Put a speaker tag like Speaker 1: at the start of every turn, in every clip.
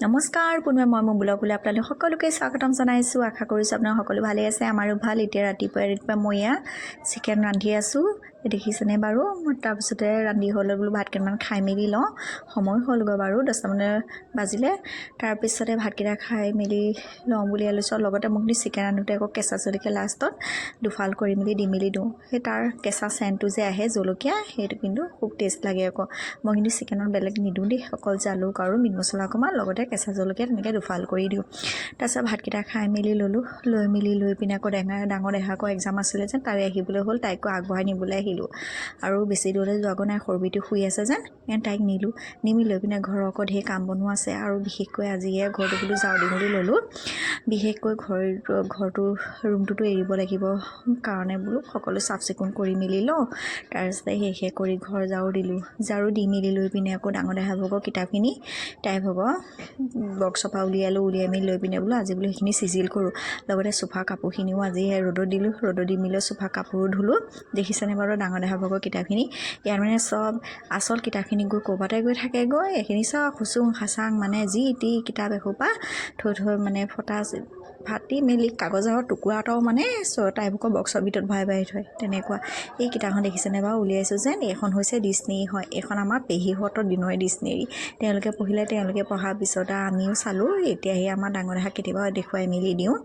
Speaker 1: নমস্কাৰ পুনৰ মই ব্লগলৈ আপোনালোক সকলোকে স্বাগতম জনাইছোঁ। আশা কৰিছোঁ আপোনালোক সকলো ভালে আছে। আমাৰো ভাল। এতিয়া ৰাতিপুৱা মই চিকেন ৰান্ধি আছোঁ, দেখিছেনে বাৰু। মই তাৰপিছতে ৰান্ধি হ'লে বোলো ভাত কেইটামান খাই মেলি লওঁ। সময় হ'লগৈ বাৰু 10টা বাজিলে। তাৰপিছতে ভাতকেইটা খাই মেলি লওঁ বুলি আলোচনা। লগতে মোক চিকেন ৰান্ধোতে আকৌ কেঁচা জলকীয়া লাষ্টত দুফাল কৰি মেলি দি মেলি দিওঁ। সেই তাৰ কেঁচা চেণ্টটো যে আহে জলকীয়া, সেইটো কিন্তু খুব টেষ্ট লাগে আকৌ। মই কিন্তু চিকেনত বেলেগ নিদিওঁ দেই, অকল জালুক আৰু মিট মছলা অকণমান লগতে কেঁচা জলকীয়া তেনেকৈ দুফাল কৰি দিওঁ। তাৰপিছত ভাতকেইটা খাই মেলি ল'লোঁ। লৈ পিনে আকৌ ডাঙৰ দেহাকৰ এক্সাম আছিলে যেন, তাৰে আহিবলৈ হ'ল। তাইকো আগবঢ়াই নিবলৈ আহিলোঁ। আৰু বেছি দূৰলৈ যোৱাগৈ নাই, সৰুবিটো শুই আছে যেন তাইক নিমি লৈ পিনে ঘৰৰ আকৌ ঢেৰ কাম বনোৱা আছে। আৰু বিশেষকৈ আজি ঘৰটো বোলো যাওঁ দিম বুলি ল'লোঁ। বিশেষকৈ ঘৰটো ৰুমটোতো এৰিব লাগিব কাৰণে বোলো সকলো চাফ চিকুণ কৰি মেলি লওঁ। তাৰপিছতে শেষ কৰি ঘৰ ঝাৰু দি মেলি লৈ পিনে আকৌ ডাঙৰ দেহা ভাগৰ কিতাপখিনি তাই ভাগৰ বক্সৰ পৰা উলিয়াই মেলি লৈ পিনে বোলো আজি বোলো সেইখিনি চিজিল কৰোঁ। লগতে চোফা কাপোৰখিনিও আজি ৰ'দত দিলোঁ। ৰ'দত দি মেলি চোফা কাপোৰো ধুলোঁ। দেখিছেনে বাৰু ডাঙৰ দেহা ভাগৰ কিতাপখিনি। ইয়াৰ মানে চব আচল কিতাপখিনি গৈ ক'ৰবাতে গৈ থাকেগৈ। এইখিনি চব খুচুং খাচাং মানে যি টি কিতাপ এসোপা থৈ মানে ফাটি মেলি কাগজৰ টুকুৰা এটাও মানে তাইবোকৰ বক্সৰ ভিতৰত ভৰাই থয় তেনেকুৱা। এই কিতাপখন দেখিছেনে বাৰু উলিয়াইছোঁ যেন। এইখন হৈছে ডিস্নেৰী হয়। এইখন আমাৰ পেহীহঁতৰ দিনৰে ডিস্নেৰী। তেওঁলোকে পঢ়িলে, তেওঁলোকে পঢ়াৰ পিছত আমিও চালোঁ। এতিয়া সেই আমাৰ ডাঙৰ দেহাক কেতিয়াবা দেখুৱাই মেলি দিওঁ।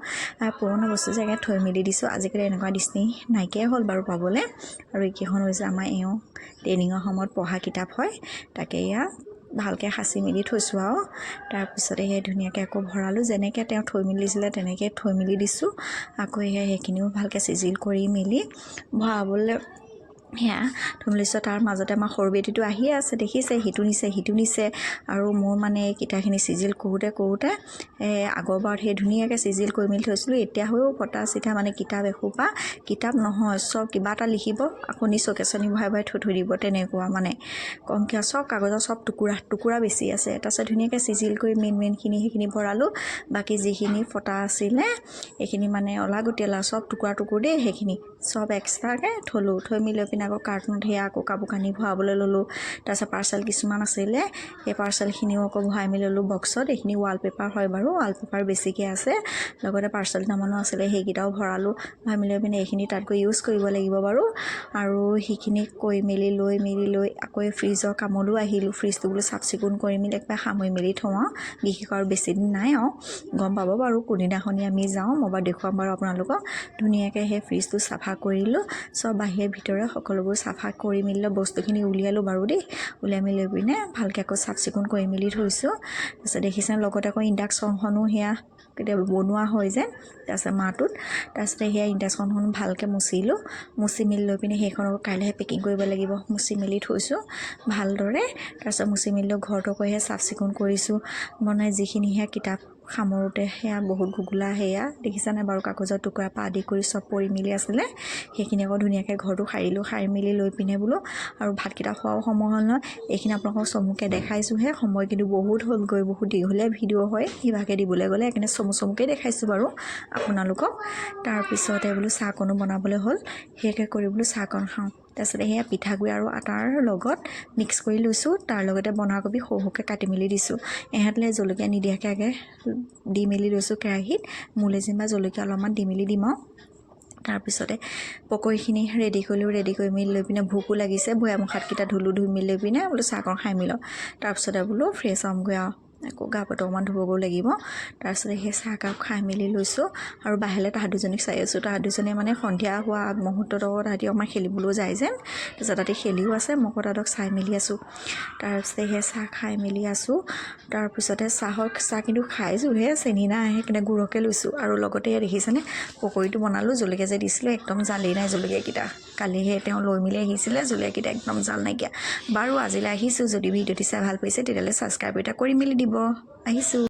Speaker 1: পুৰণা বস্তু যে থৈ মেলি দিছোঁ। আজিকালি এনেকুৱা ডিস্নেৰী নাইকিয়াই হ'ল বাৰু পাবলৈ। আৰু এইকেইখন হৈছে আমাৰ ট্ৰেইনিঙৰ সময়ত পঢ়া কিতাপ হয়। তাকে ভালকৈ সাঁচি মেলি থৈছোঁ আৰু তাৰপিছতে সেই ধুনীয়াকৈ আকৌ ভৰালোঁ। যেনেকৈ তেওঁ থৈ মেলি দিছিলে তেনেকৈ থৈ মেলি দিছোঁ। আকৌ সেইখিনিও ভালকৈ চিজিল কৰি মেলি ভৰাবলৈ থৈ মেলিছোঁ। তাৰ মাজতে আমাৰ সৰু বেটীটো আহিয়ে আছে, দেখিছে, সিটো নিছে। আৰু মোৰ মানে এই কিতাপখিনি চিজিল কৰোঁতে আগৰবাৰত সেই ধুনীয়াকৈ চিজিল কৰি মেলি থৈছিলোঁ। এতিয়া হৈও ফটা চিটা মানে কিতাপ এসোপা, কিতাপ নহয় চব কিবা এটা লিখিব, আকৌ নি চকেচনি ভৰাই থৈ দিব তেনেকুৱা মানে। কমকৈ চব কাগজৰ চব টুকুৰা বেছি আছে। তাৰপিছত ধুনীয়াকৈ চিজিল কৰি মেইনখিনি সেইখিনি ভৰালোঁ। বাকী যিখিনি ফটা আছিলে এইখিনি মানে অলাগতিয়াল চব টুকুৰা দেই, সেইখিনি চব এক্সট্ৰাকৈ থৈ মেলি লৈ পিনে আকৌ কাৰ্টুনত আকৌ কাপোৰ কানি ভৰাবলৈ ল'লোঁ। তাৰপিছত পাৰ্চেল কিছুমান আছিলে, সেই পাৰ্চেলখিনিও আকৌ ভৰাই মেলি ল'লোঁ বক্সত। এইখিনি ৱালপেপাৰ হয় বাৰু, ৱালপেপাৰ বেছিকৈ আছে। লগতে পাৰ্চেল দুটামানো আছিলে, সেইকেইটাও ভৰাই মেলি লৈ পিনে এইখিনি তাত গৈ ইউজ কৰিব লাগিব বাৰু। আৰু সেইখিনি কৰি মেলি লৈ আকৌ ফ্ৰিজৰ কামলৈও আহিলোঁ। ফ্ৰিজটো বোলো চাফ চিকুণ কৰি মেলি একবাৰে সামৰি মেলি থওঁ আৰু বিশেষ আৰু বেছিদিন নাই আৰু গম পাব বাৰু কোনদিনাখনি আমি যাওঁ। মই বাৰু দেখুৱাম বাৰু আপোনালোকক। ধুনীয়াকৈ সেই ফ্ৰিজটো চাফা কৰিলোঁ। চব বাহিৰে ভিতৰে সকলোবোৰ চাফা কৰি মেলি বস্তুখিনি উলিয়ালোঁ বাৰু দেই। উলিয়াই মেলি লৈ পিনে ভালকৈ আকৌ চাফ চিকুণ কৰি মেলি থৈছোঁ। তাৰপিছত দেখিছেনে লগতে আকৌ ইণ্ডাকশ্যনখনো কেতিয়াবা বনোৱা হয় যে তাৰপিছত মাহটোত। তাৰপিছতে ইণ্ডাকশ্যনখন ভালকৈ মুচি মেলি লৈ পিনে সেইখন আকৌ কাইলৈহে পেকিং কৰিব লাগিব। মুচি মেলি থৈছোঁ ভালদৰে। তাৰপিছত মুচি মেলি ঘৰটো আকৌ চাফ চিকুণ কৰিছোঁ। মানে যিখিনি কিতাপ সামৰোঁতে বহুত ঘুগোলা দেখিছানে বাৰু, কাগজৰ টুকুৰা পৰা আদি কৰি চব পৰি মেলি আছিলে। সেইখিনি আকৌ ধুনীয়াকৈ ঘৰটো সাৰিলোঁ। সাৰি মেলি লৈ পিনে বোলো আৰু ভাতকেইটা খোৱাও সময় হ'ল নহয়। এইখিনি আপোনালোকক চমুকৈ দেখাইছোঁহে, সময় কিন্তু বহুত হ'লগৈ, বহুত দীঘলীয়া ভিডিঅ' হয় সিভাগে দিবলৈ গ'লে। সেইকাৰণে চমুকৈ দেখাইছোঁ বাৰু আপোনালোকক। তাৰপিছতে বোলো চাহকণো বনাবলৈ হ'ল, সেইকে কৰি বোলো চাহকণ খাওঁ। তাৰপিছতে পিঠাগুড়ি আৰু আটাৰ লগত মিক্স কৰি লৈছোঁ। তাৰ লগতে বন্ধাকবি সৰুকৈ কাটি মেলি দিছোঁ। এহেঁতলৈ জলকীয়া নিদিয়াকৈ আগে দি মেলি লৈছোঁ কেৰাহীত। মোলে যেনিবা জলকীয়া অলপমান দি মেলি দিম আৰু তাৰপিছতে পকৰীখিনি ৰেডি কৰিলোঁ। ৰেডি কৰি মেলি লৈ পিনে ভোকো লাগিছে, ভৈয়া মুখাতকেইটা ধুই মেলি লৈ পিনে বোলো চাহকণ খাই মেলি লওঁ। তাৰপিছতে বোলো ফ্ৰেছ হ'মগৈ আৰু আকৌ গা পা অকণমান ধুবগৈ লাগিব। তাৰপিছতে সেই চাহকাপ খাই মেলি লৈছোঁ। আৰু বাহিৰলৈ তাহাঁত দুজনীক চাই আছোঁ। তাহাঁত দুজনীয়ে মানে সন্ধিয়া হোৱা মুহূৰ্তত তাহাঁতি অকণমান খেলিবলৈও যায় যেন। তাৰপিছত তাহাঁতি খেলিও আছে, মই আকৌ তাহাঁতক চাই মেলি আছোঁ। তাৰপিছতে সেই চাহ খাই মেলি আছোঁ। তাৰপিছতে চাহ কিন্তু খাইছোঁহে, চেনি নাই, সেইকাৰণে গুড়কে লৈছোঁ। আৰু লগতে দেখিছেনে পকৰীটো বনালোঁ। জলকীয়া যে দিছিলোঁ একদম জালেই নাই জলকীয়াকেইটা। কালিহে তেওঁ লৈ মেলি আহিছিলে, জলকীয়াকেইটা একদম জাল নাইকিয়া। বাৰু আজিলৈ আহিছোঁ। যদি ভিডিঅ'টি চাই ভাল পাইছে তেতিয়াহ'লে ছাবস্ক্ৰাইব এটা কৰি মেলি দিব। আহিছোঁ।